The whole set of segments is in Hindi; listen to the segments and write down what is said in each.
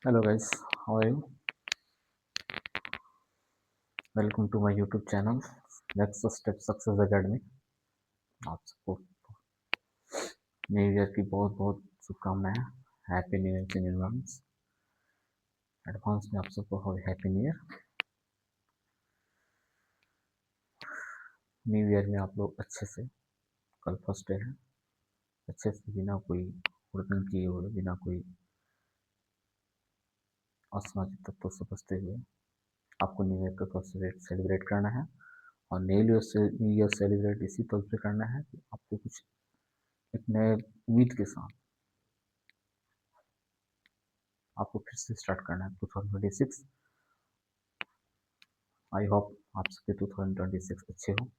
Hello guys, how are you? Welcome to my YouTube channel, Next Step Success Academy. आप सबको न्यू ईयर की बहुत बहुत शुभकामनाएं। Happy new year in advance. Advance में आप सबको happy new year. New year में आप लोग अच्छे से, कल फर्स्ट डे है, अच्छे से बिना कोई हुड़दंग किए हुए, बिना कोई असामाजिक तत्व से बचते हुए आपको न्यू ईयर का सेलिब्रेट करना है। और न्यू ईयर सेलिब्रेट इसी तौर पर करना है कि आपको कुछ एक नए उम्मीद के साथ आपको फिर से स्टार्ट करना है 2026। आई होप आप सबके 2026 अच्छे हो।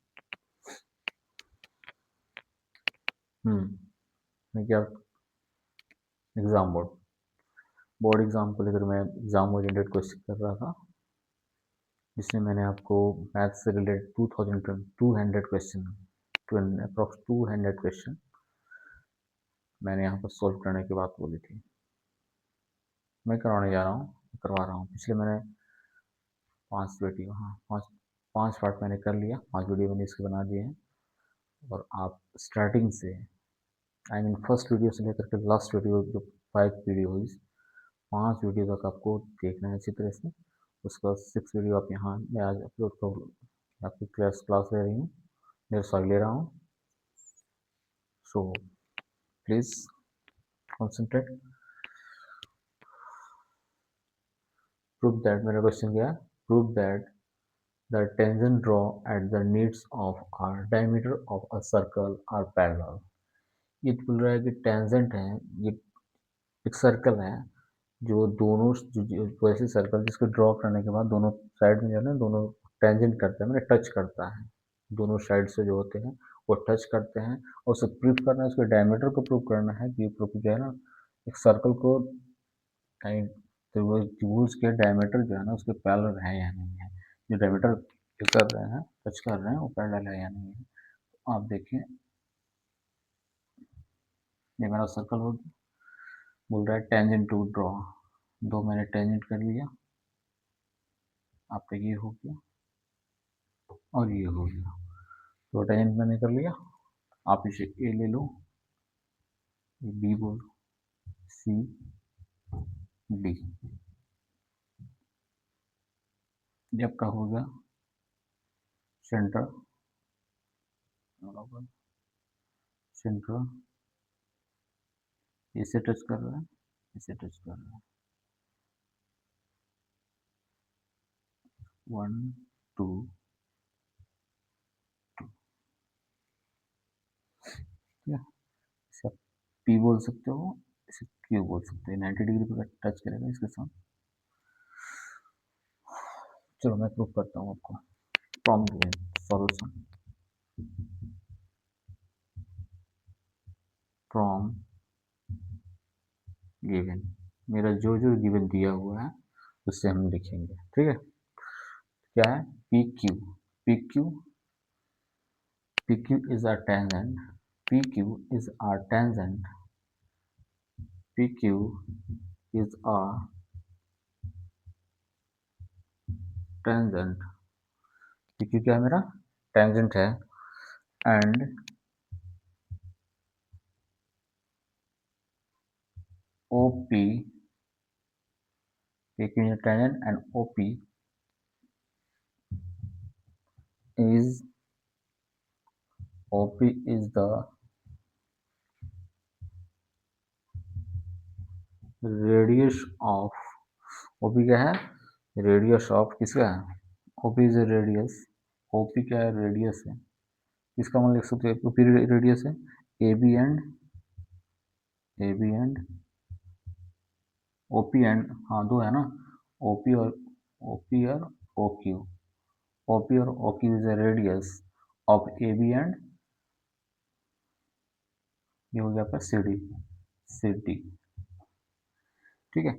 मैं क्या एग्ज़ाम बोर्ड एग्ज़ाम को लेकर मैं एग्ज़ाम ओरिएंटेड क्वेश्चन कर रहा था, जिसमें मैंने आपको मैथ से रिलेटेड 200 क्वेश्चन, अप्रॉक्स 200 क्वेश्चन मैंने यहाँ पर सॉल्व करने की बात बोली थी। मैं करवाने जा रहा हूँ, करवा रहा हूँ। पिछले मैंने 5 वीडियो, पाँच पार्ट मैंने कर लिया, 5 वीडियो मैंने इसके बना दिए हैं। और आप स्टार्टिंग से फर्स्ट वीडियो से लेकर के लास्ट वीडियो, जो 5 वीडियो हुई, 5 वीडियो तक आपको देखना है अच्छी तरह से। उसके बाद 6 वीडियो आप यहाँ मैं आज अपलोड कर आपकी क्लास ले रही हूँ, ले रहा हूँ। So please concentrate. Prove that, मेरा क्वेश्चन क्या है? Prove that the tangent draw at the ends of our diameter of a circle are parallel. ये बोल रहा है कि टेंजेंट है, ये एक सर्कल है जो दोनों वैसे सर्कल जिसको ड्रॉ करने के बाद दोनों साइड में जो है ना, दोनों टेंजेंट करते हैं, मतलब टच करता है, दोनों साइड से जो होते हैं वो टच करते हैं। और उसे प्रूव करना है, उसके डायमीटर को प्रूव करना है कि प्रूफ जो है ना, एक सर्कल को कहीं तो वो त्रिभुज के डायमीटर जो है ना उसके पैरेलल है या नहीं है। जो डायमीटर कर रहे हैं, टच कर रहे हैं, वो पैरेलल है या नहीं है। तो आप देखिए, ये मेरा सर्कल हो गया। बोल रहा है टेंजेंट टू ड्रॉ, दो मैंने टेंजेंट कर लिया, आपका ये हो गया और ये हो गया। तो टेंजेंट मैंने कर लिया, आप इसे ए ले लो, बी बोलो, सी, डी। जब का हो गया सेंटर, सेंटर इसे टच कर रहा है, इसे टच कर रहा है, 1 2 2। ठीक है, इसे आप पी बोल सकते हो, इसे क्यू बोल सकते हो। 90 डिग्री पर टच करेगा इसके साथ। चलो मैं प्रूफ करता हूँ आपको। प्रॉब्लम सॉल्यूशन फ्रॉम गिवन, मेरा जो जो गिवन दिया हुआ है उससे हम लिखेंगे। ठीक है, क्या है? P Q, P Q, P Q is our tangent, P Q is our tangent, P Q is our tangent. P Q क्या है? मेरा टेंजेंट है। And O P, P Q is tangent and O P is OP is the radius of, OP क्या है? रेडियस ऑफ किसका है? OP इज रेडियस, OP क्या है? रेडियस है। इसका मतलब लिख सकते हैं, OP रेडियस है। AB एंड OP एंड, हाँ दो है ना, OP और OQ। OP और OQ is the radius of AB and, ये हो गया आपका CD। ठीक है,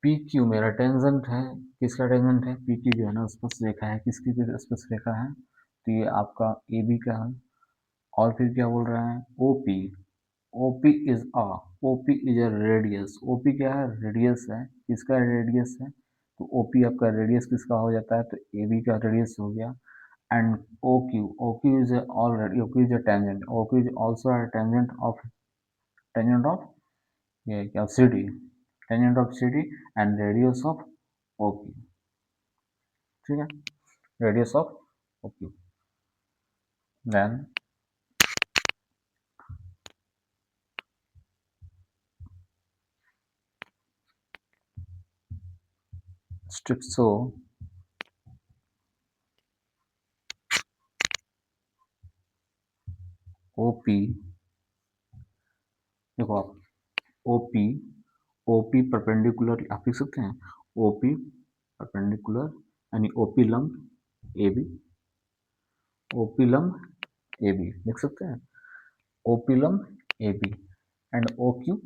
पी क्यू मेरा टेंजेंट है। किसका टेंजेंट है? पी क्यू जो है ना स्पर्श रेखा है। किसकी स्पर्श रेखा है? तो ये आपका ए बी का है। और फिर क्या बोल रहा है? O P, O P is ah, OP is a radius, OP क्या है, रेडियस है, किसका रेडियस है, तो ओपी आपका रेडियस किसका हो जाता है, तो ए बी का रेडियस हो गया। And O Q, O Q is already, O Q is a tangent, O Q is also a tangent of ये क्या, C D, tangent of C D and radius of O Q, ठीक है, radius of O Q. Then step so OP, देखो आप ओपी, ओपी परपेंडिकुलर आप लिख सकते हैं, ओपी परपेंडिकुलर यानी ओपी लंब ए बी, ओपी लंब ए बी लिख सकते हैं, ओपी लंब A B and O Q,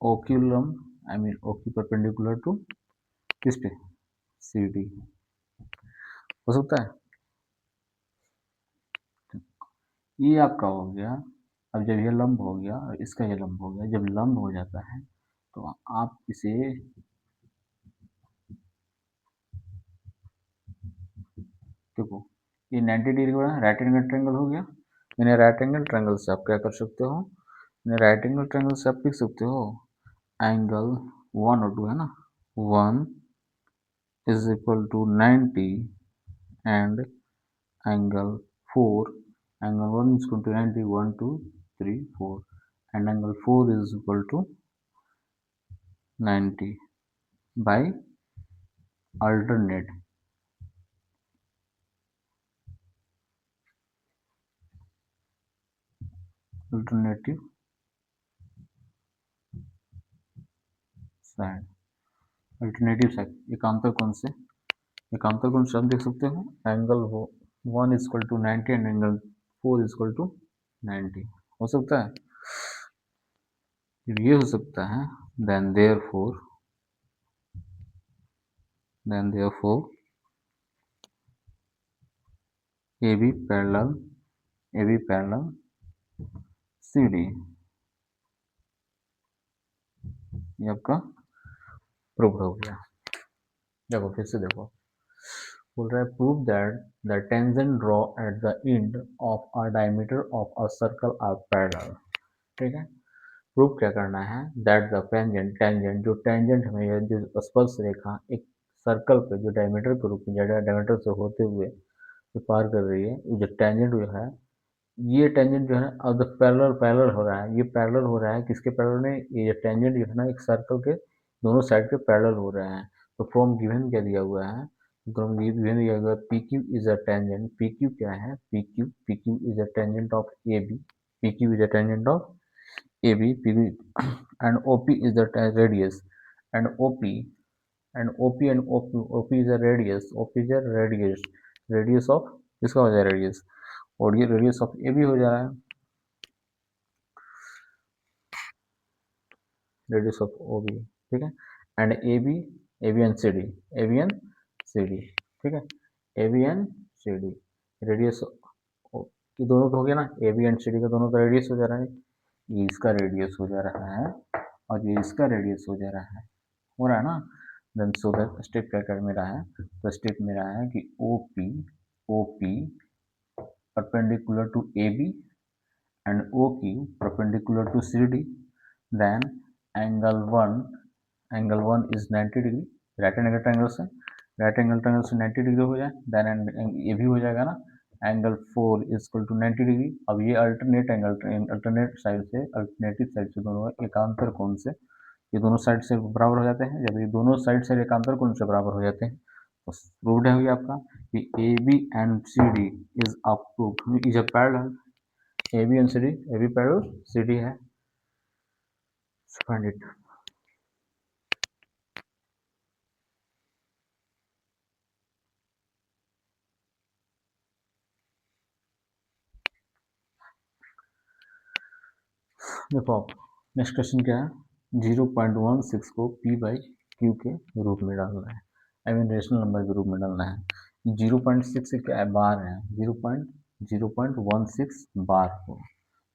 O Q लंब I mean O Q perpendicular to किस पे, सी डी, हो सकता है। ये आपका हो गया। अब जब ये लंब हो गया और इसका ये लंब हो गया, जब लंब हो जाता है तो आप इसे, देखो ये 90 डिग्री का राइट एंगल ट्रायंगल हो गया, यानी राइट एंगल ट्रायंगल से आप क्या कर सकते हो, राइट एंगल ट्रायंगल से आप लिख सकते हो एंगल 1 और 2 है ना, 1 is equal to 90 and angle 4, angle 1 is equal to 90, 1 2 3 4 and angle 4 is equal to 90 by alternate alternative side, alternative side एकांतर कोण से, एकांतर कोण से आप देख सकते हो एंगल वो 1 is equal to 90 and angle 4 is equal to 90, हो सकता है, ये हो सकता है, then therefore AB parallel CD, ये आपका प्रूव हो गया। देखो फिर से देखो, बोल रहा है prove that the tangent draw at the end of a diameter of a circle are parallel, ठीक है, प्रूव क्या करना है, दैट द टेंजेंट, टेंजेंट जो टेंजेंट हमें जो स्पर्श रेखा एक सर्कल पे जो डायमीटर के रूप में डायमीटर से होते हुए जो पार कर रही है, जो टेंजेंट जो है, ये टेंजेंट जो है अब पैरेलल पैरेलल हो रहा है, ये पैरेलल हो रहा है किसके पैरेलल में, ये टेंजेंट जो है ना एक सर्कल के दोनों साइड पे पैरेलल हो रहे हैं। तो फ्रॉम गिवन क्या दिया हुआ है, फ्रॉम गिवन दिया हुआ है P Q is a tangent, P Q क्या है, P Q is a tangent of A B, P Q is a tangent of A B, P and O P is the radius and O P and O P and O P is a radius, O P is a radius, radius of किसका हो जाए रेडियस, और ये रेडियस ऑफ ए बी हो जा रहा है, रेडियस ऑफ ओ बी, ठीक है, and A B and C D, A B and C D, ठीक है, A B and C D, radius ये दोनों का हो गया ना, A B and C D का दोनों का रेडियस हो जा रहा है, ये इसका रेडियस हो जा रहा है और ये इसका रेडियस हो रहा है ना, देन सो दैट स्टेप क्या कर मेरा है, तो स्टेप मेरा है कि O P perpendicular to A B and OQ perpendicular to CD, then angle 1 is 90 degree, right angle triangle से, राइट एंगल ट्रायंगल से 90 डिग्री हो जाए, देन ये भी हो जाएगा ना, angle 4 is equal to 90 degree. अब ये अल्टरनेट एंगल, अल्टरनेट साइड से, अल्टरनेटिव साइड से दोनों एकांतर कोण से, ये दोनों साइड से बराबर हो जाते हैं, जब ये दोनों साइड से एकांतर कोण से बराबर हो जाते हैं तो प्रूव्ड है आपका कि A B and C D is a parallel, A B and C D, A B parallel C D है, फाइंड इट। देखो आप नेक्स्ट क्वेश्चन क्या है, 0.16 को p बाई क्यू के रूप में डालना है, आई मीन रेशनल नंबर के रूप में डालना है। 0.6 क्या है, बार है, 0.16 बार को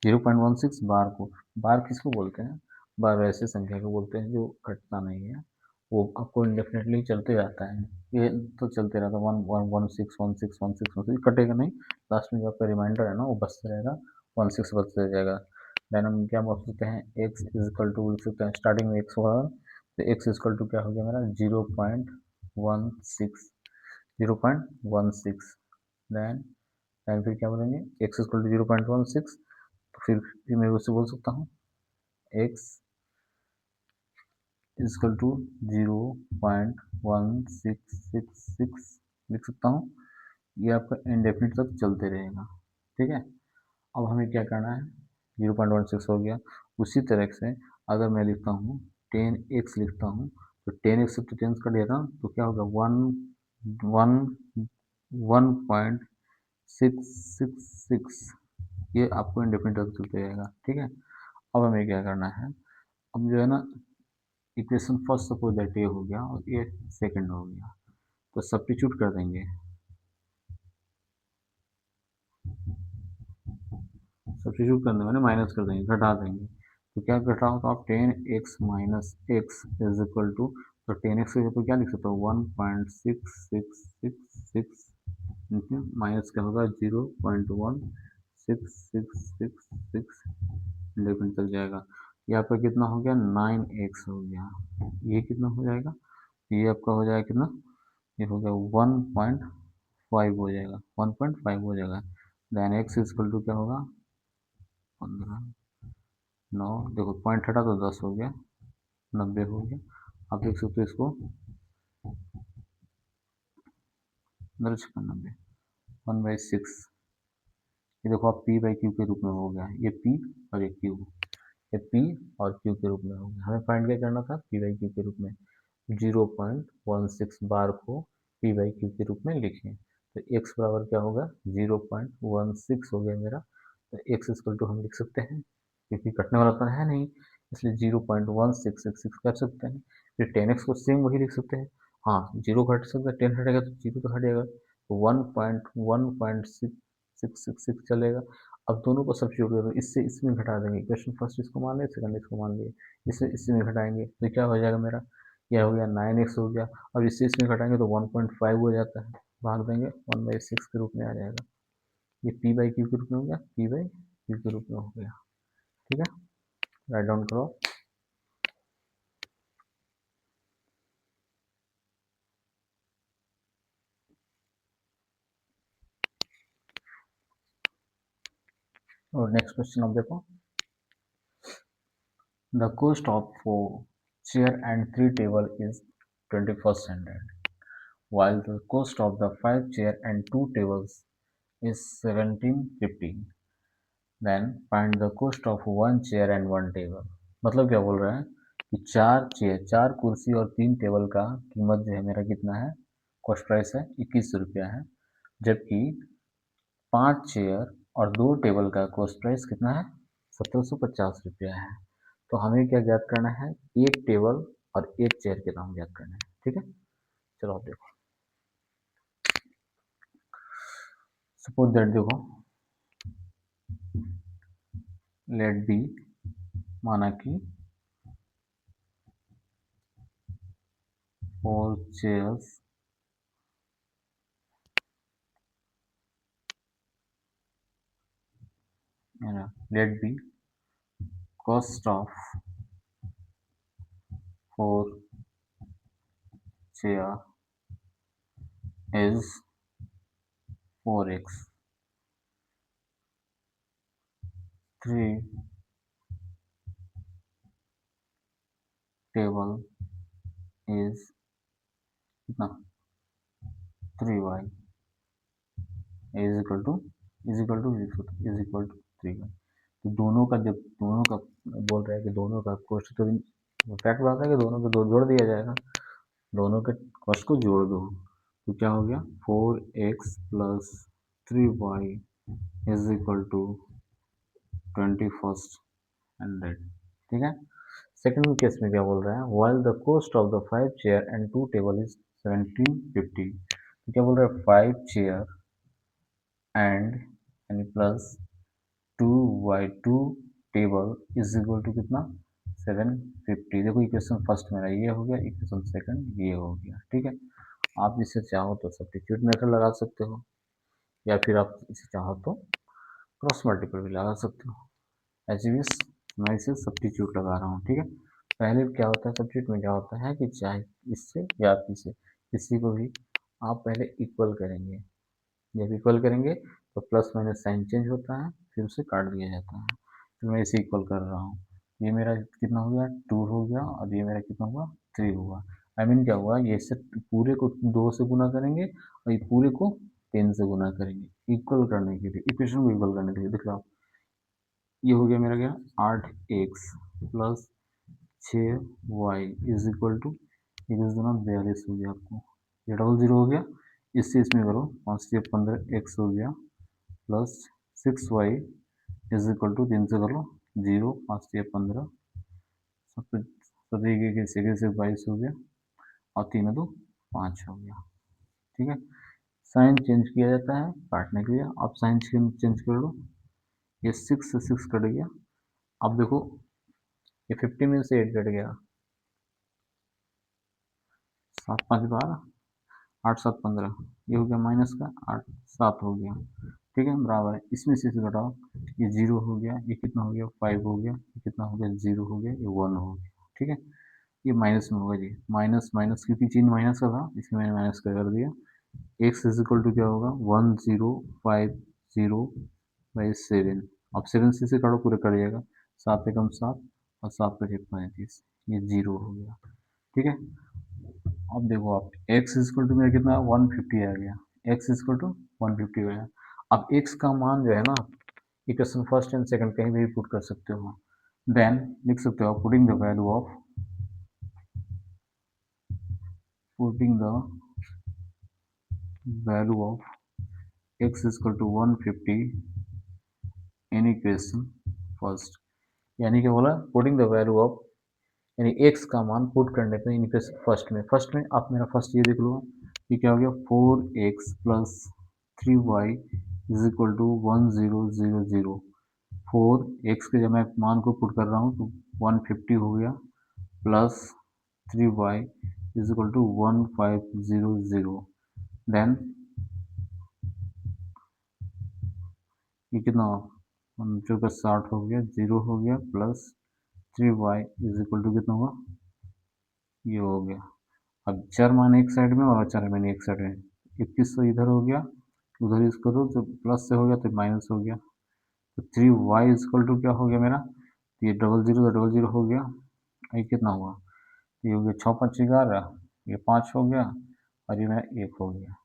0.16 बार को, बार किसको बोलते हैं? बार वैसे संख्या को बोलते हैं जो घटता नहीं है, वो आपको इंडेफिनेटली चलते रहता है। ये तो चलते रहता है 1 1 1 6 1 6 1 6 1 6, कटेगा नहीं, लास्ट में जो आपका रिमाइंडर है ना वो बचता रहेगा, 16 बचते जाएगा। देन हम क्या बोल सकते हैं, x इज इक्वल टू, लिख सकते हैं स्टार्टिंग में x होगा, तो x इज इक्वल टू क्या हो गया मेरा 0.16, 0.16। देन फिर क्या बोलेंगे, x इज इक्वल टू 0.16, तो फिर मैं उससे बोल सकता हूँ x इजकल टू 0.1666 लिख सकता हूँ। ये आपका इंडेफिनिट तक चलते रहेगा, ठीक है। अब हमें क्या करना है, 0.16 हो गया। उसी तरह से अगर मैं लिखता हूँ 10x लिखता हूँ, तो 10x से तो 10 कट गया था, तो क्या होगा 1.666, ये आपको इंडेफिनिट तक चलते रहेगा, ठीक है। अब हमें क्या करना है, अब जो है ना, इक्वेशन फर्स्ट सपोज दैट ये हो गया और ये सेकंड हो गया, तो सब्स्टिट्यूट कर देंगे, सब्स्टिट्यूट करने मैंने माइनस कर देंगे, घटा देंगे। तो क्या घटा हो, तो आप 10x minus x is equal to, तो 10x के जगह क्या लिख सकते हो 1.6666, माइनस क्या होगा 0.1666, लेकिन चल जाएगा। ये आपका कितना हो गया 9x हो गया, ये कितना हो जाएगा, ये आपका हो जाएगा कितना, ये हो गया 1.5 हो जाएगा, 1.5 हो जाएगा। देन एक्स इक्वल टू क्या होगा 15, 9, देखो पॉइंट हटा तो 10 हो गया, 90 हो गया। आप देख सकते हो इसको, 90 1/6, ये देखो आप पी बाई क्यू के रूप में हो गया, ये पी और ये क्यू, ये पी और क्यू के रूप में हो गया। हमें फाइंड क्या करना था, पी बाई क्यू के रूप में 0.16 बार को पी बाई क्यू के रूप में लिखें, तो x बराबर क्या होगा 0.16 हो गया मेरा, तो x इक्वल टू हम लिख सकते हैं, क्योंकि कटने वाला तो है नहीं, इसलिए 0.1666 कर सकते हैं। फिर 10x को सेम वही लिख सकते हैं, हाँ जीरो घट सकता है, 10 हटेगा तो जीरो तो हटेगा, तो 1.1666 चलेगा। अब दोनों को सब्स्टिट्यूट करो, इससे इसमें घटा देंगे, इक्वेशन फर्स्ट इसको मान लिया, सेकंड इसको मान लिया, इससे इसमें घटाएंगे तो क्या हो जाएगा मेरा, यह हो गया 9x हो गया। अब इससे इसमें घटाएंगे तो 1.5 हो जाता है, भाग देंगे 1/6 के रूप में आ जाएगा, ये p बाई क्यू के रूप में हो गया, p बाई क्यू के रूप में हो गया, ठीक है। राइट डाउन करो। और नेक्स्ट क्वेश्चन अब देखो, the cost of 4 chair and 3 table is 2100, while the cost of the 5 chair and 2 tables is 1750, then find the cost of 1 chair and 1 table। मतलब क्या बोल रहा है कि 4 चेयर, 4 कुर्सी और 3 टेबल का कीमत जो है मेरा कितना है, कॉस्ट प्राइस है 2100 रुपया है, जबकि 5 चेयर और 2 टेबल का कॉस्ट प्राइस कितना है 1750 रुपया है। तो हमें क्या ज्ञात करना है, एक टेबल और एक चेयर के दाम ज्ञात करना है, ठीक है। चलो आप देखो, सपोज दैट देखो, लेट बी, माना कि 4 chairs let be cost of 4 chair is 4x, 3 table is कितना 3y is equal to, is equal to is equal to 3y। तो दोनों का, जब दोनों का बोल रहा है कि दोनों का कॉस्ट, तो फैक्ट बात है कि दोनों को दो जोड़ दिया जाएगा, दोनों के कॉस्ट को जोड़ दो, तो क्या हो गया 4x plus 3y is equal to 2100, ठीक है। सेकंड केस में क्या बोल रहा है, while the cost of the 5 chair and 2 table is 1750, तो क्या बोल रहा है 5 chair एंड यानी plus 2 2/2 table is equal to कितना 750। देखो इक्वेशन फर्स्ट मेरा ये हो गया, इक्वेशन सेकंड ये हो गया। ठीक है, आप इसे चाहो तो सब्स्टिट्यूट मेथड लगा सकते हो, या फिर आप इसे चाहो तो क्रॉस मल्टीपल भी लगा सकते हो। एच मैं इसे सब्स्टिट्यूट लगा रहा हूँ। ठीक है, पहले क्या होता है सब्स्टिट्यूट में, क्या होता है कि चाहे इससे या इसे किसी को भी आप पहले इक्वल करेंगे। जब इक्वल करेंगे तो प्लस माइनस साइन चेंज होता है, फिर उसे काट दिया जाता है। तो मैं इसे इक्वल कर रहा हूँ। ये मेरा कितना हो गया 2 हो गया, और ये मेरा कितना हुआ 3 हुआ। आई मीन क्या हुआ, ये से पूरे को 2 से गुना करेंगे और ये पूरे को 3 से गुना करेंगे इक्वल करने के लिए, इक्वेशन को इक्वल करने के लिए। देख लो ये हो गया मेरा क्या 8x plus 6y is equal to 42 हो गया। आपको ये डबल जीरो हो गया, इससे इसमें करो 5 से 15 x हो गया plus 6y is equal to 3 से करो 0, 5 से 15 सत्रह से 22 हो गया, और 3 2 5 हो गया। ठीक है, साइन चेंज किया जाता है काटने के लिए। आप साइन चेंज कर लो, ये 6 से 6 कट गया। अब देखो ये 50 में से 8 कट गया, 7 5 12, 8 7 15, ये हो गया माइनस का 8 7 हो गया। ठीक है, बराबर है, इसमें से घटाओ, ये 0 हो गया, ये कितना हो गया 5 हो गया, ये कितना हो गया 0 हो गया, ये 1 हो गया। ठीक है, ये माइनस में होगा जी, माइनस माइनस क्योंकि चिन्ह माइनस का था इसमें मैंने माइनस का कर दिया। x इज इक्वल टू क्या होगा 1050/7। अब 7 से काटो पूरे कट जाएगा, 7 एकम 7 और 7 का 35, ये 0 हो गया। ठीक है, अब देखो आप x इक्वल टू मेरा कितना 150 आ गया, x इक्वल टू 150 गया। अब x का मान जो है ना, इक्वेशन फर्स्ट एंड सेकंड कहीं भी पुट कर सकते हो। देन लिख सकते हो putting the value of x equal to 150 in equation first, यानी कि बोला पुटिंग द वैल्यू ऑफ, यानी x का मान पुट करने पे इन इक्वेशन फर्स्ट में आप मेरा फर्स्ट ये देख लो, ये क्या हो गया 4x plus 3y is equal to 1000। 4x के जब मैं मान को पुट कर रहा हूँ तो 150 हो गया, plus 3y is equal to 1500। Then ये कितना 60 हो गया, 0 हो गया, plus 3y is equal to कितना हुआ, ये हो गया। अब चार मान एक साइड में और चार मान एक साइड में, 2100 इधर हो गया, उधर इसको दो तो प्लस से हो गया तो माइनस हो गया। तो 3y इक्वल टू क्या हो गया मेरा, ये डबल जीरो हो गया, ये कितना हुआ, ये हो गया 6 5 11, ये 5 हो गया, और ये मेरा 1 हो गया,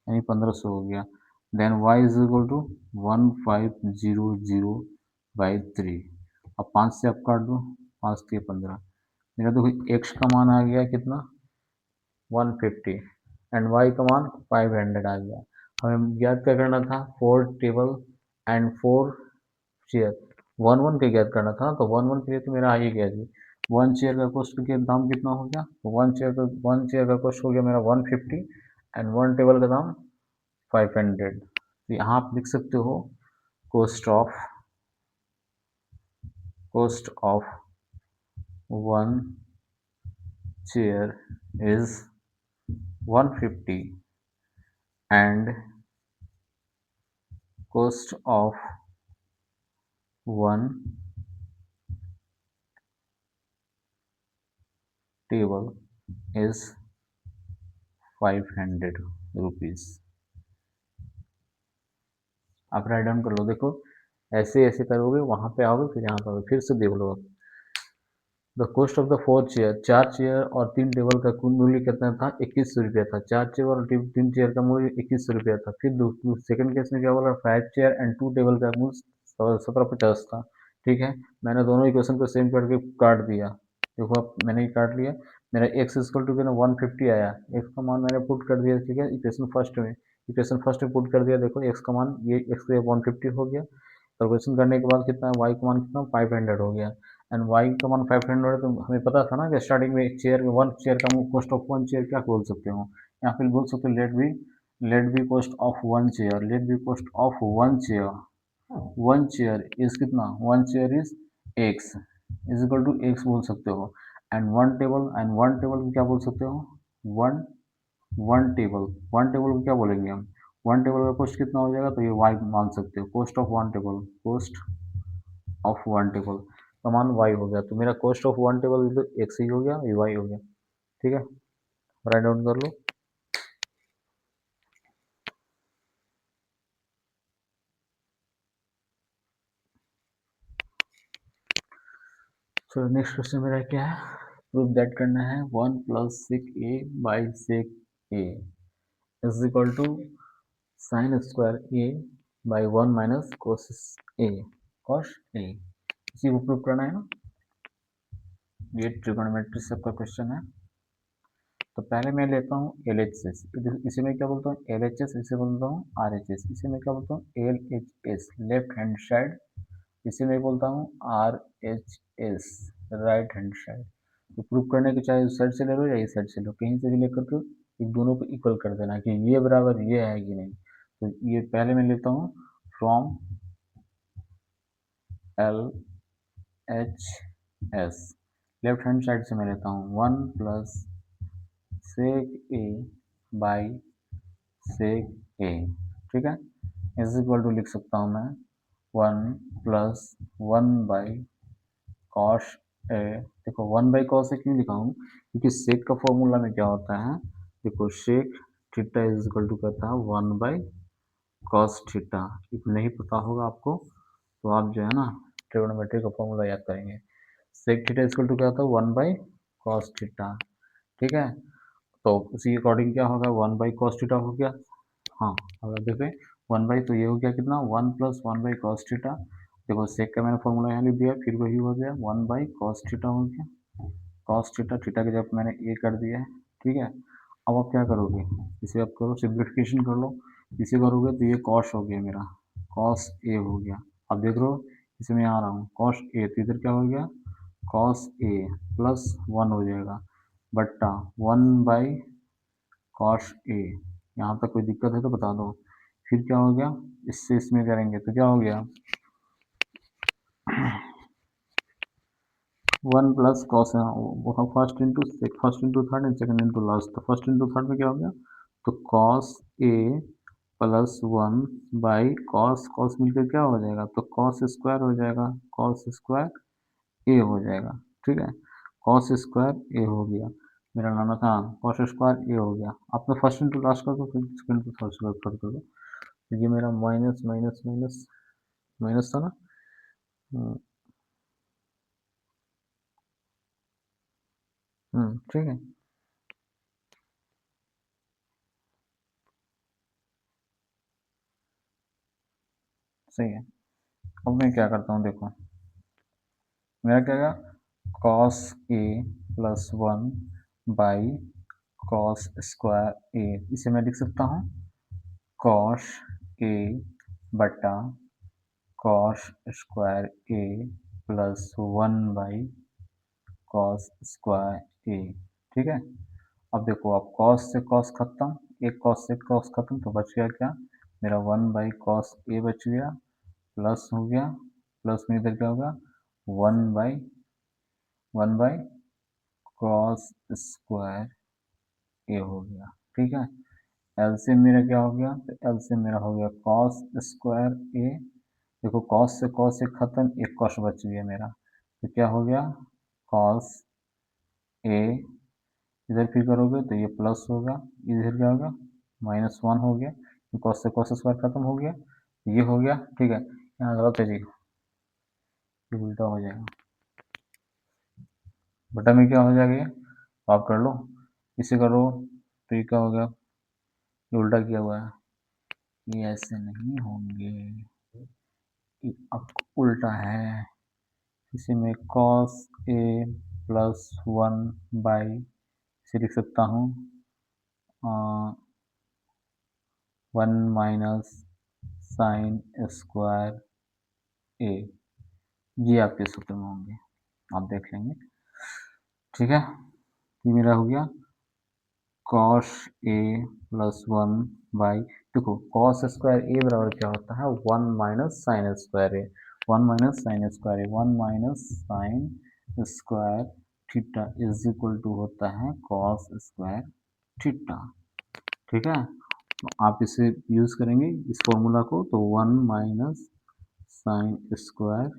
यानी 1500 हो गया। Then y is equal to 1500/3। अब 5 से आप काट दो, 5 के 15, मेरा देखो x का मान आ गया कितना 150 एंड y का मान 500 आ गया। हमें ज्ञात क्या करना था, 4 टेबल एंड 4 चेयर, 1 1 के ज्ञात करना था। तो 1 1 के लिए तो मेरा आ ही गया जी, 1 चेयर का कॉस्ट के दाम कितना हो गया, तो 1 चेयर का कॉस्ट हो गया मेरा 150 एंड 1 टेबल का दाम 500। तो यहाँ आप लिख सकते हो cost of 1 chair is 150 and cost of 1 table is 500 rupees। आप राइट डाउन कर लो, देखो ऐसे ऐसे करोगे, वहां पे आओगे, फिर यहाँ पे आओगे, फिर से देख लो आप। The cost of the 4 chair, 4 chair और 3 टेबल का कुल मूल्य कितना था 2100 रुपया था। 4 चेयर और 3 चेयर का मूल्य 2100 रुपया था। फिर सेकंड केस में क्या बोला 5 चेयर एंड 2 टेबल का मूल्य 1750 था। ठीक है, मैंने दोनों इक्वेशन को सेम करके काट दिया। देखो अब मैंने काट लिया, मेरा x इक्वल टू 150 आया, x का मान मैंने पुट कर दिया। ठीक है, इक्वेशन फर्स्ट में पुट कर दिया। देखो x का मान, ये x का 150 हो गया, कैलकुलेशन करने के बाद कितना y का मान कितना 500 हो गया, एंड y का मान 500 है। तो हमें पता था ना कि स्टार्टिंग में वन चेयर का कॉस्ट ऑफ वन चेयर क्या बोल सकते हो, यहाँ पे बोल सकते हो let be cost of one chair, let be cost of one chair one chair is कितना, one chair is X is equal to X बोल सकते हो। एंड वन टेबल को क्या बोल सकते हो, वन वन टेबल को क्या बोलेंगे हम, वन टेबल का कॉस्ट कितना हो जाएगा, तो ये वाई मान सकते हो, cost of one table, cost of one table का मान वाई हो गया। तो मेरा कॉस्ट ऑफ वन टेबल तो एक्स ही हो गया, ये वाई हो गया। ठीक है, राइट डाउन कर लो। चलो नेक्स्ट क्वेश्चन मेरा क्या है, प्रूफ दैट करना है one plus sec A by sec A is equal to sine square A by one minus cos A, cos A, इसी को प्रूफ करना है ना। ये ट्रिगोनोमेट्री से आपका क्वेश्चन है। तो पहले मैं लेता हूँ एल एच एस, इसे मैं क्या बोलता हूँ एल एच एस, इसे बोलता हूँ आर एच एस, इसे मैं क्या बोलता हूँ L H S left hand side, इसे मैं बोलता हूँ R H S right hand side. तो प्रूव करने के चाहे उस साइड से ले लो या इस साइड से लो, कहीं से भी लेकर के एक दोनों को इक्वल कर देना कि ये बराबर ये है कि नहीं। तो ये पहले मैं लेता हूँ from L H S, left hand side से मैं लेता हूँ one plus sec A by sec A, ठीक है, इज इक्वल टू लिख सकता हूँ मैं one plus one by cos A. देखो वन बाई कॉस ए क्यों लिखा हूँ, क्योंकि सेक का फॉर्मूला में क्या होता है, देखो sec theta is equal to कहता है वन बाई कॉस थीटा। नहीं पता होगा आपको तो आप जो है ना ट्रिगोनोमेट्री का फॉर्मूला याद करेंगे। Sec theta is equal to क्या होता है वन बाई कॉस थीटा, ठीक है। तो उसी अकॉर्डिंग क्या होगा वन बाई कॉस थीटा हो गया। हाँ अगर देखें वन बाई तो ये हो गया कितना one plus one by cos theta. देखो सेक का मैंने फॉर्मूला यहाँ लिख दिया, फिर वही हो गया वन बाई कॉस थीटा हो गया, कॉस थीटा, थीटा की जगह मैंने ए कर दिया है, ठीक है। अब आप क्या करोगे, इसे आप करो सिंप्लीफिकेशन कर लो, इसे करोगे तो ये कॉस हो गया मेरा, कॉस ए हो गया। अब देख लो इसे मैं आ रहा हूँ कॉस ए, तो इधर क्या हो गया कॉस ए प्लस वन हो जाएगा बट्टा वन बाई कॉस ए। यहाँ तक कोई दिक्कत है तो बता दो। फिर क्या हो गया, इससे इसमें करेंगे तो क्या हो गया one plus cos, first into first into third and second into last. तो फर्स्ट इंटू थर्ड में क्या हो गया, तो cos A plus one by cos, cos मिलकर क्या हो जाएगा, तो कॉस स्क्वायर हो जाएगा, कॉस स्क्वायर ए हो जाएगा, ठीक है। कॉस स्क्वायर ए हो गया, मेरा नाना था कॉस स्क्वायर ए हो गया। आप तो फर्स्ट इंटू लास्ट कर दो, फिर सेकंड इंटू थर्ड कर दो। तो ये मेरा माइनस माइनस माइनस माइनस था ना, ठीक है, सही है। अब मैं क्या करता हूँ देखो, मेरा क्या गया cos A plus one by cos square A, इसे मैं लिख सकता हूँ कॉस ए बटा cos square A plus one by cos square A, ठीक है। अब देखो अब कॉस से कॉस खत्म, एक कॉस से कॉस खत्म, तो बच गया क्या मेरा वन बाई कॉस ए बच गया, प्लस हो गया, प्लस में इधर क्या होगा वन बाई कॉस स्क्वायर ए हो गया, ठीक है। एलसीएम मेरा क्या हो गया, तो एलसीएम मेरा हो गया कॉस स्क्वायर ए, देखो कॉस से कॉस एक खत्म, एक कॉस बच गया मेरा, तो क्या हो गया कॉस ए, इधर फिर करोगे तो ये प्लस होगा, इधर क्या होगा माइनस वन हो गया, कॉस से कॉस स्क्वायर खत्म हो गया, ये हो गया, ठीक है। यहाँ गलत है जी, ये उल्टा हो जाएगा, बटा में क्या हो जाएगा ये, आप कर लो, इसे करो तो ये क्या हो गया, ये उल्टा किया हुआ है, ये ऐसे नहीं होंगे, ये अब उल्टा है। इसे मैं cos a plus one by इसे लिख सकता हूँ वन माइनस साइन स्क्वायर ए, ये आपके सूत्र में होंगे, आप देख लेंगे, ठीक है। ये मेरा हो गया कॉस ए प्लस 1 बाई, देखो कॉस स्क्वायर ए बराबर क्या होता है 1 minus sine square A, 1 minus sine square A, 1 minus sine square theta is equal to होता है कॉस स्क्वायर थीटा। ठीक है, तो आप इसे यूज करेंगे इस फॉर्मूला को, तो 1 माइनस साइन स्क्वायर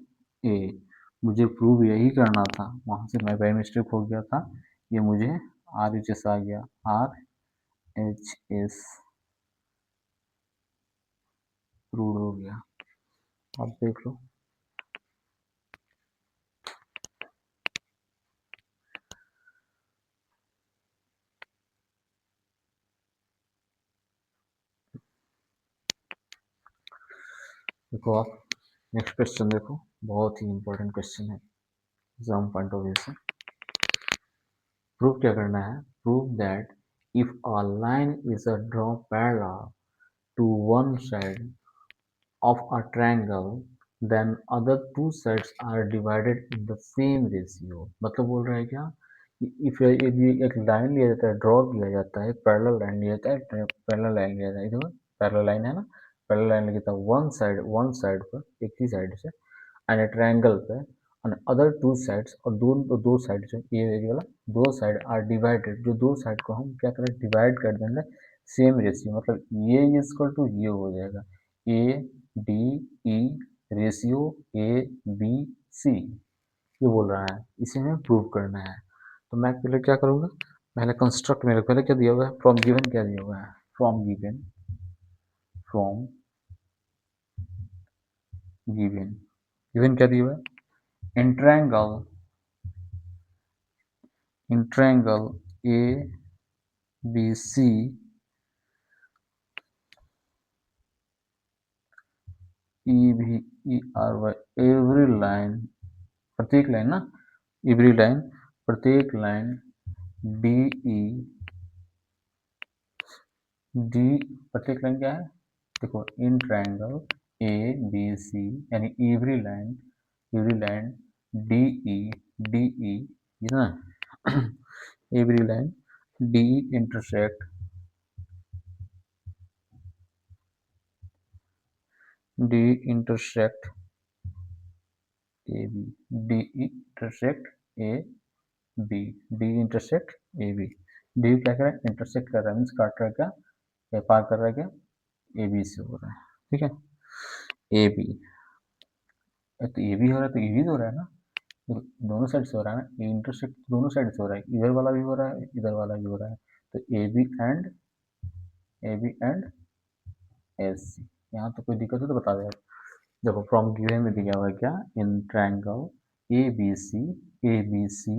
ए, मुझे प्रूव यही करना था, वहां से मैं बाई मिस्टेक हो गया था, ये मुझे आर एच एस आ गया, आर एच एस प्रूव हो गया। आप देख लो, देखो आप नेक्स्ट क्वेश्चन देखो, बहुत ही इंपॉर्टेंट क्वेश्चन है एग्जाम पॉइंट ऑफ व्यू से। प्रूव क्या करना है, prove that if a line is a draw parallel to one side of a triangle then other two sides are divided in the same ratio। मतलब बोल रहा है क्या, इफ यदि एक लाइन लिया जाता है, ड्रॉ किया जाता है, पैरेलल लाइन लिया जाता है, पैरेलल लाइन लिया जाता है, देखो पैरेलल लाइन है ना, पैरेलल लाइन लिया जाता है वन साइड पर, एक ही साइड से, एंड ट्रायंगल पे, एंड अदर टू साइड्स, और दो साइड जो ये वाला दो साइड आर डिवाइडेड, जो दो साइड को हम क्या करें डिवाइड कर देंगे सेम रेशियो, मतलब ये इक्वल टू ये हो जाएगा A D E ratio A B C, ये बोल रहा है, इसे हमें प्रूव करना है। तो मैं पहले क्या करूँगा, पहले कंस्ट्रक्ट, मेरे पहले क्या दिया हुआ है, फ्रॉम गिवन क्या दिया हुआ है, from given, from given, given क्या दिया हुआ है, इन triangle A B C E भी E R Y, every line, प्रत्येक लाइन ना, एवरी लाइन, प्रत्येक लाइन डी ई डी, प्रत्येक लाइन क्या है, देखो इन ट्रायंगल ए बी सी, यानी एवरी लाइन डी ई ये ना every line D intersect D intersect A B, D intersect A B, D intersect A B, D क्या कर रहा है, इंटरसेक्ट कर रहा है, मीन्स काट रहा है क्या, या पार कर रहा है क्या, ए बी से हो रहा है। ठीक है, ए बी, तो ए बी हो रहा है तो ए बी तो हो रहा है ना, तो दोनों साइड से हो रहा है ना, इंटरसेक्ट दोनों साइड से हो रहा है, इधर वाला भी हो रहा है, इधर वाला भी हो रहा है, तो A B and S C, यहाँ तो कोई दिक्कत हो तो बता दे। देखो फ्रॉम गिवन में दिया हुआ है क्या, in triangle A B C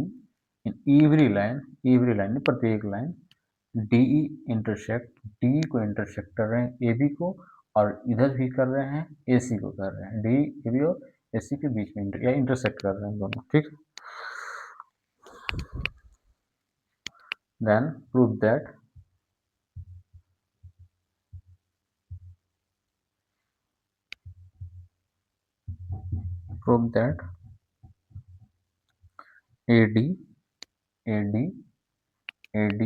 in every line प्रत्येक लाइन डी इंटरसेक्ट, डी को इंटरसेक्ट कर रहे हैं ए बी को, और इधर भी कर रहे हैं ए सी को कर रहे हैं, डी ए बी और ए सी के बीच में या इंटरसेक्ट कर रहे हैं दोनों। ठीक, then prove that A D A D A D,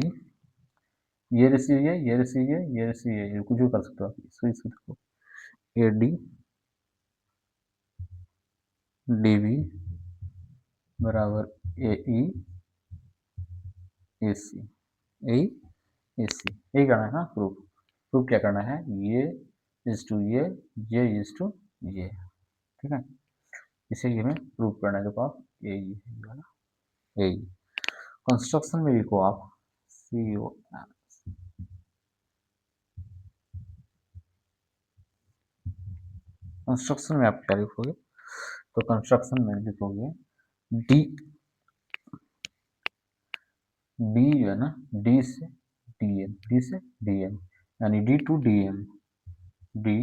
ये रेशियो है, ये रेशियो है, ये रेशियो है, ये कुछ भी कर सकते हो आप, इसको देखो ए डी डी बी बराबर ए ई ए सी, ए ए सी, यही करना है ना प्रूफ, प्रूफ क्या करना है, ये इज टू ये इज टू ये। ठीक है, इसे हमें प्रूव करना है, देखो आप ए वाला ए, कंस्ट्रक्शन में लिखो आप सी ओ, कंस्ट्रक्शन में आप क्या लिखोगे, तो कंस्ट्रक्शन में लिखोगे डी, डी जो है ना, डी से डी एम, डी से डी एम, यानी D to D M, D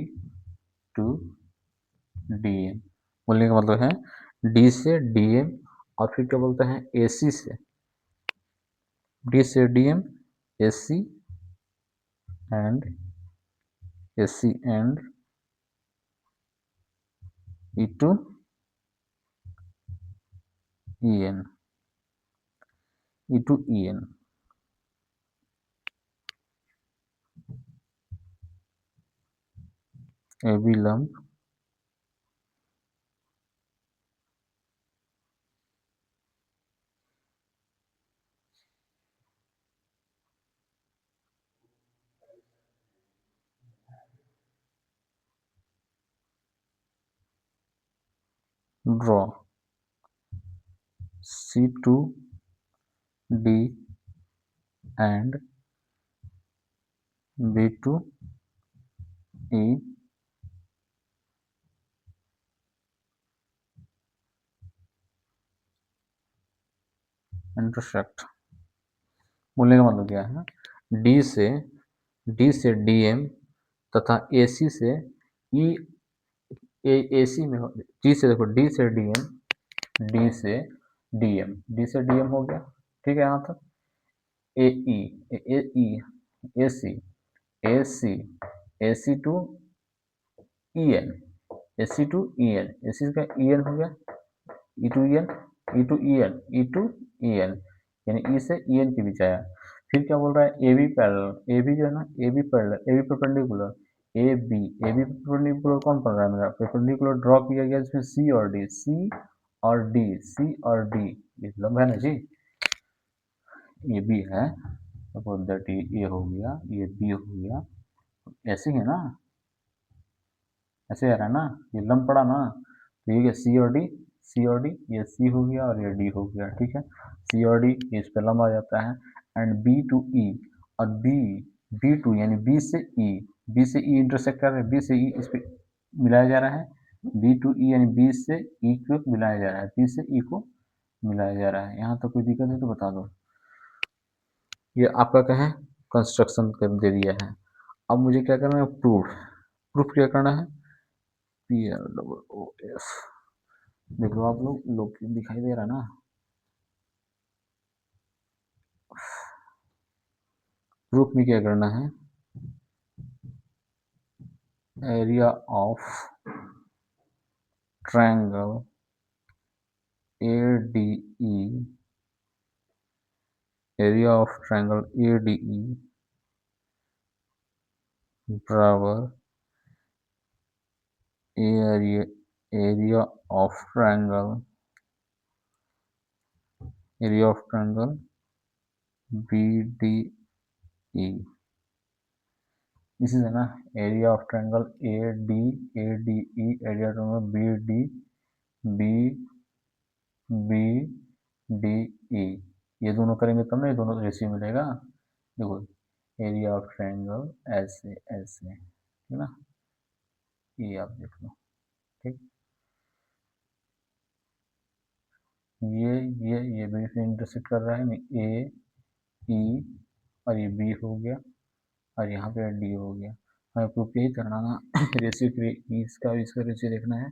to D M, बोलने का मतलब है डी से डी एम, और फिर क्या बोलते हैं ए सी से, डी से D M, A C and A C and E to E N, E to E N, AB lump draw C2D and B2E intersect. बोलने का मतलब क्या है, डी से डीएम तथा एसी से ई एसी में डी से देखो डी से डीएम डी से डीएम हो गया, ठीक है। यहाँ तक A E A E A C A C A C to E N A C to E N A C का ई एन हो गया, E to E N E to E N E to E N, यानी ई से ई एन के बीच आया। फिर क्या बोल रहा है, A B parallel, A B जो है ना A B parallel, A B perpendicular, A B perpendicular कौन पड़ रहा है मेरा, परपेंडिकुलर ड्रॉ किया गया जिसमें सी और डी, सी और डी ये लंब है ना जी, ये बी है, सपोज दैट ये हो गया, ये बी हो गया, ऐसे ही है ना, ऐसे आ रहा है ना, ये लंब पड़ा ना, तो ये सी और डी, ये सी हो गया और ये डी हो गया, ठीक है। सी और डी ये इस पर लंब आ जाता है, एंड बी टू ई, और बी टू यानी बी से ई इंटरसेक्ट कर रहे हैं, बी से ई इस पर मिलाया जा रहा है, बी टू ई यानी बी से ई को मिलाया जा रहा है, बी से ई को मिलाया जा रहा है। यहाँ तो कोई दिक्कत है तो बता दो। ये आपका क्या है, कंस्ट्रक्शन कर दे दिया है। अब मुझे क्या करना है, प्रूफ क्या करना है, P L double O F, देख लो आप लोग दिखाई दे रहा ना, प्रूफ में क्या करना है, area of triangle ADE, area of triangle ADE बराबर एरिया ऑफ ट्रायंगल BDE, इसी से ना, area of triangle ADE area triangle BDE, ये दोनों करेंगे तब ना ये दोनों रेशियो मिलेगा। देखो एरिया ऑफ ट्रायंगल ऐसे ऐसे, है ना, ये आप देख लो, ठीक। ये बी से इंटरसेक्ट कर रहा है, ए ई और ये बी हो गया और यहाँ पे डी हो गया। हमें प्रूफ यही करना ना, रेशियो के इसका रेशियो देखना है,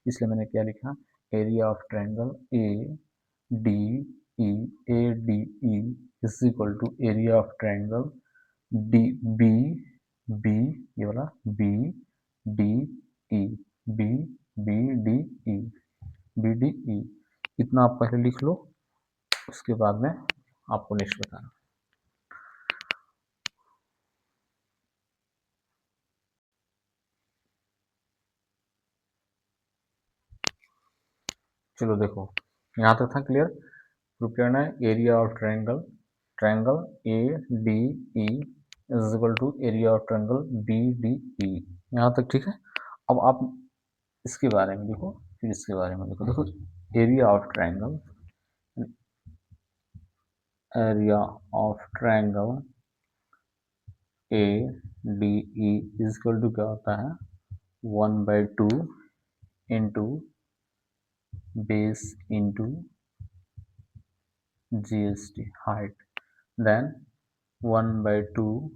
इसलिए मैंने क्या लिखा, area of triangle D E is equal to area of triangle D B B ये वाला B D E B B D E B D E, इतना आप पहले लिख लो, उसके बाद में आपको नेक्स्ट बताना। चलो देखो यहाँ तक था क्लियर। प्रूफ करना है area of triangle A D E is equal to area of triangle B D E, यहाँ तक ठीक है। अब आप इसके बारे में देखो, फिर इसके बारे में देखो area of triangle A D E is equal to क्या होता है, 1/2 into base into GST height, then 1/2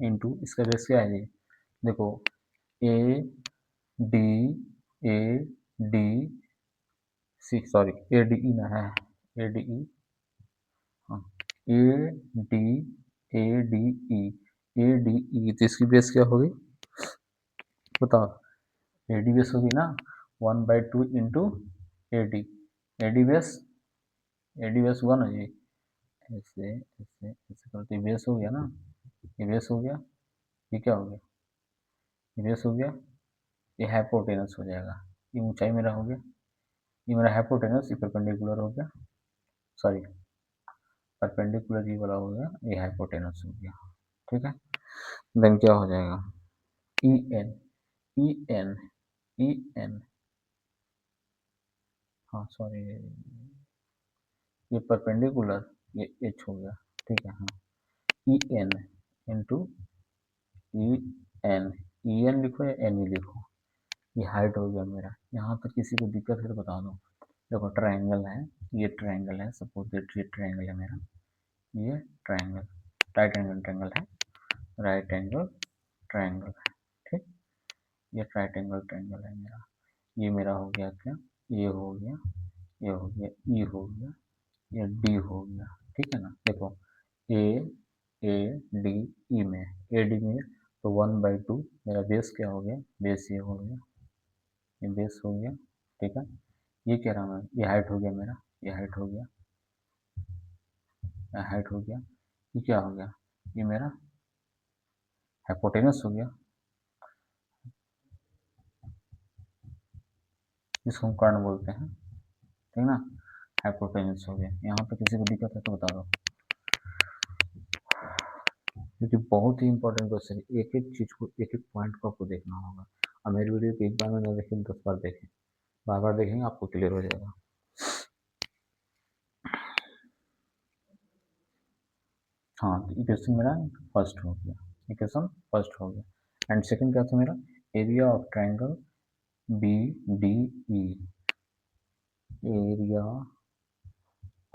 into इसका बेस क्या है जी, देखो A D A D C, sorry A D E ना है, ए डी ई, हाँ A D A D E A D E, तो इसकी बेस क्या होगी बताओ, ए डी बेस होगी ना 1/2 into A D, A D base 1 है जी, ऐसे ऐसे ऐसे करते बेस हो गया ना, ये बेस हो गया, ये क्या हो गया, ये बेस हो गया, ये हाइपोटेनस हो जाएगा, ये ऊंचाई मेरा हो गया, ये मेरा हाइपोटेनस, ये परपेंडिकुलर हो गया, सॉरी परपेंडिकुलर ये वाला हो गया, ये हाइपोटेनस हो गया। ठीक है, देन क्या हो जाएगा, E N, E N, E N, हाँ सॉरी ये परपेंडिकुलर, ये एच हो गया। ठीक है, हाँ E N into E N, E N लिखो या एन ई लिखो, ये हाइट हो गया मेरा। यहाँ पर किसी को दिक्कत है तो बता दो। देखो ट्रायंगल है, ये ट्रायंगल है, सपोज दैट ये ट्रायंगल है मेरा, ये ट्रायंगल, राइट एंगल ट्रायंगल है, राइट एंगल ट्रायंगल है। ठीक, ये राइट एंगल ट्रायंगल है मेरा, ये मेरा हो गया क्या, ये हो गया, ये हो गया, ई हो गया, ये डी हो गया। ठीक है ना, देखो ए ए डी ई में, ए डी में तो 1/2 मेरा बेस क्या हो गया, बेस ये हो गया, ये बेस हो गया। ठीक है, ये कह रहा मैं, ये हाइट हो गया मेरा, ये हाइट हो गया, ये हाइट हो गया, ये क्या हो गया, ये मेरा हाइपोटेनस हो गया, इसको हम कर्ण बोलते हैं। ठीक ना, हाइपोटेनस हो गया। यहाँ पे किसी को दिक्कत है तो बता दो, क्योंकि बहुत ही इंपॉर्टेंट क्वेश्चन है, एक एक चीज को, एक एक पॉइंट को आपको देखना होगा। अब मेरी वीडियो को एक बार में ना देखें, 10 बार देखें, बार बार देखेंगे आपको क्लियर हो जाएगा। हाँ, तो इक्वेशन मेरा फर्स्ट हो गया, इक्वेशन फर्स्ट हो गया। एंड सेकंड क्या था मेरा, area of triangle B D E, area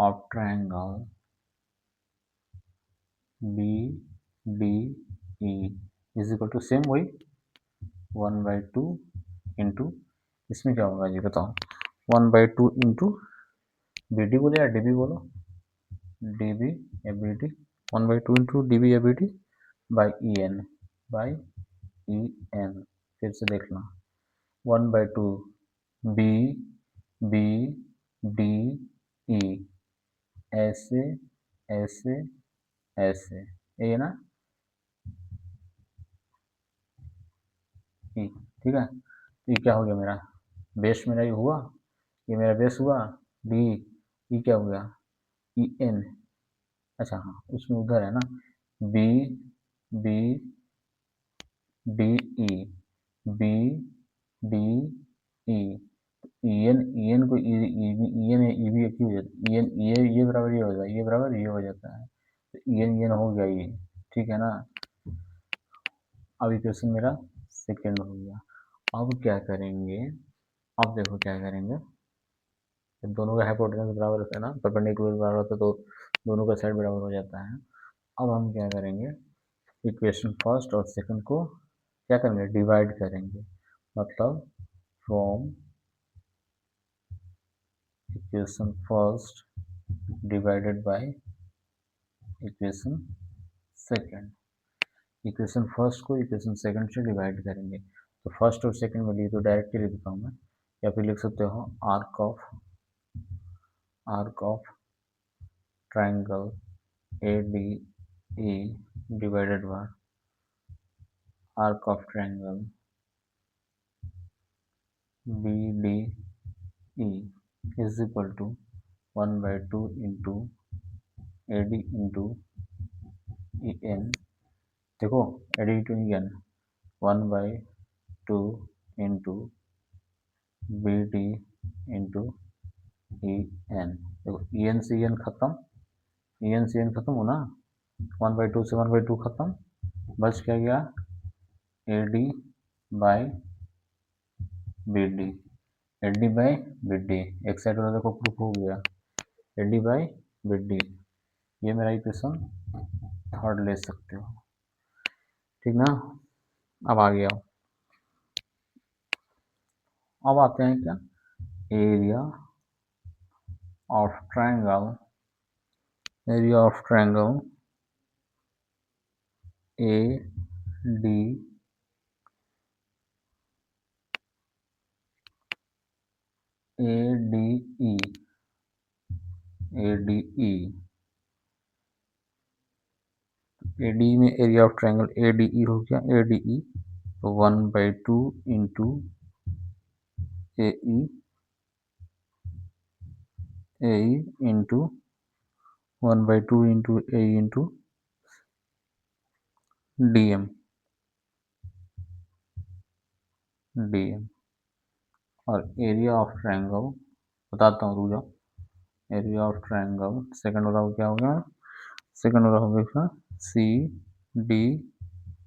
of triangle B D E is equal to same वही 1/2 इंटू, इसमें क्या होगा ये बताओ, 1/2 इंटू बी डी बोले या डी बी बोलो, डी बी या B D, 1/2 into D B या B D by E N, by E N. फिर से देखना, 1/2 बी बी डी ई, ऐसे ऐसे ऐसे, ये ना ई। ठीक है, ये क्या हो गया मेरा, बेस मेरा ये हुआ, ये मेरा बेस हुआ डी, ई क्या हो गया, ई एन। अच्छा हाँ, उसमें उधर है ना, B B D E, B D E, E N को ई एन ई भी एक ही हो जाता है, ई एन ये बराबर ये हो जाता है, ये बराबर ये हो जाता है, तो ई एन हो गया ये। ठीक है ना, अब इक्वेशन मेरा सेकेंड हो गया। अब क्या करेंगे, अब देखो क्या करेंगे, जब दोनों का हाइपोटेनस बराबर होता है ना, परपेंडिकुलर बराबर होता है तो दोनों का साइड बराबर हो जाता है। अब हम क्या करेंगे, इक्वेशन फर्स्ट और सेकंड को क्या करेंगे, डिवाइड करेंगे, मतलब from equation first divided by equation second, equation first को इक्वेशन सेकंड से डिवाइड करेंगे। तो फर्स्ट और सेकंड में लिए तो डायरेक्टली लिख देता हूँ मैं, या फिर लिख सकते हो arc of triangle A D E divided by arc of triangle B D E is equal to 1/2 into A D into E N. देखो A D into E N, 1/2 into B D into E N. देखो ई एन से ई एन खत्म, ई एन से एन खत्म हो ना, 1/2 से 1/2 खत्म, बच क्या गया A D by B D, A D by B D, एक साइड वाला देखो प्रूफ हो गया, A D by B D, ये मेरा इक्वेशन थर्ड ले सकते हो। ठीक ना, अब आ गया, अब आते हैं क्या, area of triangle, area of triangle A D A D E, A D E, A D में area of triangle A D E हो गया, ए डी ई तो 1/2 into AE into 1/2 into AE into DM और एरिया ऑफ ट्रायंगल बताता हूँ, रुक जाओ। एरिया ऑफ ट्रायंगल सेकंड वाला क्या होगा? सेकंड वाला होगा CDE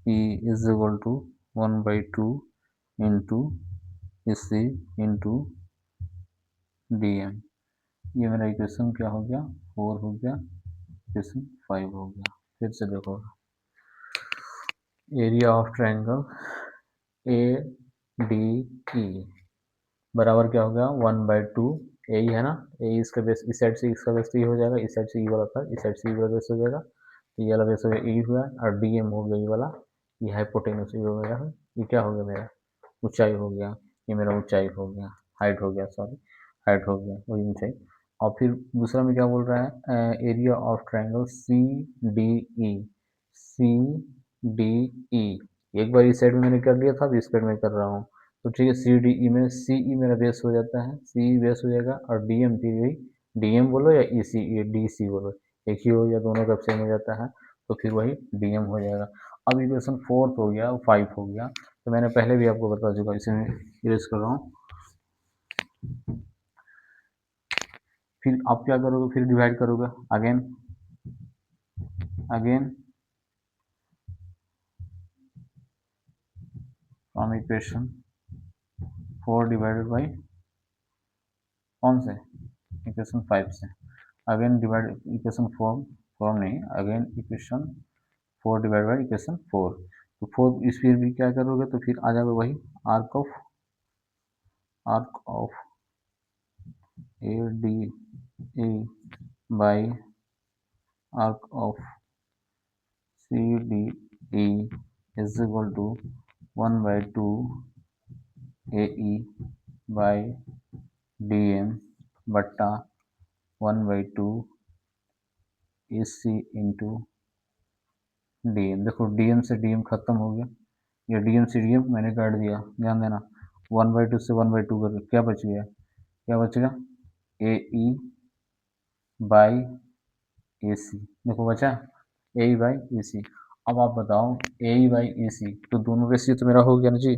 is equal to 1/2 into AC into DM। ये मेरा इक्वेशन क्या हो गया? 4 हो गया, इक्वेशन 5 हो गया। फिर से देखो, एरिया ऑफ ट्रायंगल ADE बराबर क्या हो गया? 1/2 ए है ना, ए इसका बेस इस साइड से, इसका बेस तो ये हो जाएगा, इस साइड से ई वाला था, इस साइड से ई वाला बेस हो जाएगा, ये वाला बेस हो गया ई हुआ, और DM हो गया ये वाला, ये हाइपोटेन्यूस हो गया। ये क्या हो गया? मेरा ऊंचाई हो गया, ये मेरा ऊंचाई हो गया, हाइट हो गया, सॉरी हाइट हो गया, वही ऊंचाई। और फिर दूसरा में क्या बोल रहा है? Area of triangle CDE। एक बार इस साइड में मैंने कर लिया था, अब इस साइड में कर रहा हूँ, तो ठीक है। CDE में CE मेरा बेस हो जाता है, CE बेस हो जाएगा, और DM फिर वही DM बोलो या EC DC बोलो, एक ही हो, या दोनों का सेम हो जाता है, तो फिर वही DM हो जाएगा। अब इक्वेशन 4 हो गया, 5 हो गया, तो मैंने पहले भी आपको बता चुका, इसे मैं इरेज कर रहा हूँ। फिर आप क्या करोगे? फिर डिवाइड करोगे again from equation 4 divided by कौन से? इक्वेशन 5 से। अगेन डिवाइड इक्वेशन 4 नहीं, again equation 4 divide by equation 4। तो 4 इस फिर भी क्या करोगे? तो फिर आ जाएगा वही arc of ADE by arc of CDE is equal to 1/2 AE by DM बट्टा 1/2 AC इंटू DM। देखो DM से DM खत्म हो गया, ये DM से DM मैंने काट दिया, ध्यान देना। 1/2 से 1/2 कर क्या बच गया? क्या बचेगा? AE by AC। देखो बचा AE बाई AC। अब आप बताओ, AE बाई AC, तो दोनों रेशियो तो मेरा हो गया ना जी,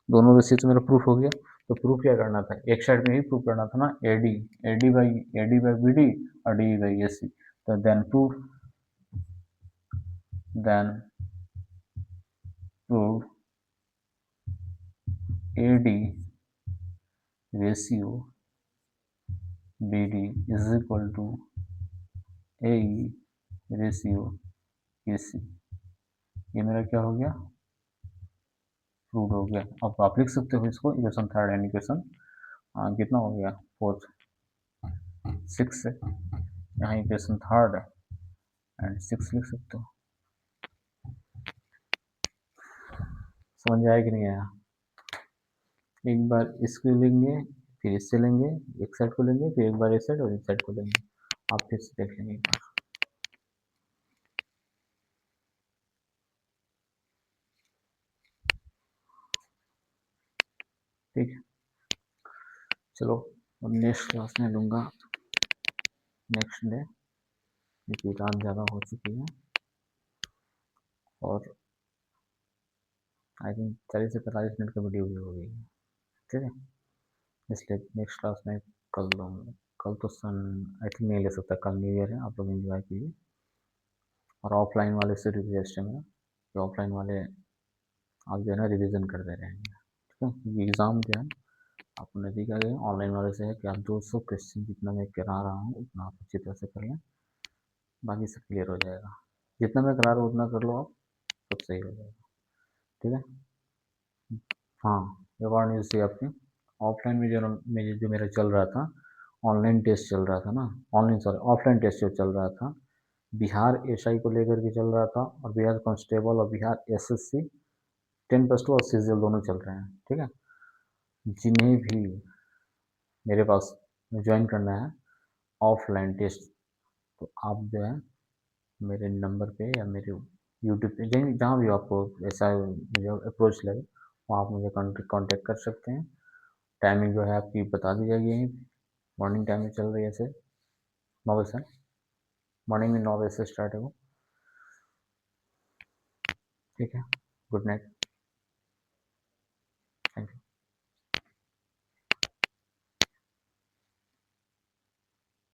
दोनों रेशियो तो मेरा प्रूफ हो गया। तो प्रूफ क्या करना था? एक साइड में ही प्रूफ करना था ना, AD बाई BD और DE बाई AC। तो then prove AD ratio BD is equal to AE ratio AC। ये मेरा क्या हो गया? प्रूव हो गया। अब आप लिख सकते हो इसको, इक्वेशन थर्ड एंड इक्वेशन कितना हो गया? 4 6 से, यहाँ इक्वेशन थर्ड है एंड 6 लिख सकते हो। समझ में आया कि नहीं आया? एक बार इसको लेंगे, फिर इससे लेंगे, एक साइड को लेंगे, फिर एक बार इस साइड और इस साइड को लेंगे, आप फिर से देख लेंगे एक बार। ठीक है, चलो अब नेक्स्ट क्लास में लूँगा, नेक्स्ट डे, क्योंकि रात ज़्यादा हो चुकी है और आई थिंक 40 से 45 मिनट का वीडियो भी हो गई है। ठीक है, इसलिए नेक्स्ट क्लास में कल लूँगा। कल तो सन आई थिंक नहीं ले सकता, कल न्यू ईयर है, आप लोग एंजॉय कीजिए। और ऑफलाइन वाले से रिक्वेस्ट है मेरा कि ऑफलाइन वाले आप जो है ना रिविज़न करते रहेंगे। ठीक है, क्योंकि एग्ज़ाम जो है आपको नज़दीक आ गए। ऑनलाइन वाले से है कि आप 200 क्वेश्चन जितना मैं करा रहा हूँ उतना आप अच्छी तरह से कर लें, बाकी सब क्लियर हो जाएगा। जितना मैं करा रहा हूँ उतना कर लो आप, सब सही हो जाएगा। ठीक है, हाँ एक और न्यूज़ थी आपकी। ऑफलाइन में जो मेरा चल रहा था, ऑनलाइन टेस्ट चल रहा था ना, ऑनलाइन सॉरी ऑफलाइन टेस्ट जो चल रहा था, बिहार एसआई को लेकर के चल रहा था, और बिहार कांस्टेबल और बिहार एसएससी 10+2 और सीजीएल दोनों चल रहे हैं। ठीक है, जिन्हें भी मेरे पास ज्वाइन करना है ऑफलाइन टेस्ट, तो आप जो है मेरे नंबर पे या मेरे यूट्यूब पे जहाँ भी आपको ऐसा मुझे अप्रोच लगे, वहाँ आप मुझे कांटेक्ट कर सकते हैं। टाइमिंग जो है आपकी बता दी जाएगी यहीं। मॉर्निंग टाइम में चल रही है ऐसे 9 बजे से, मॉर्निंग में 9 बजे से स्टार्ट है वो। ठीक है, गुड नाइट।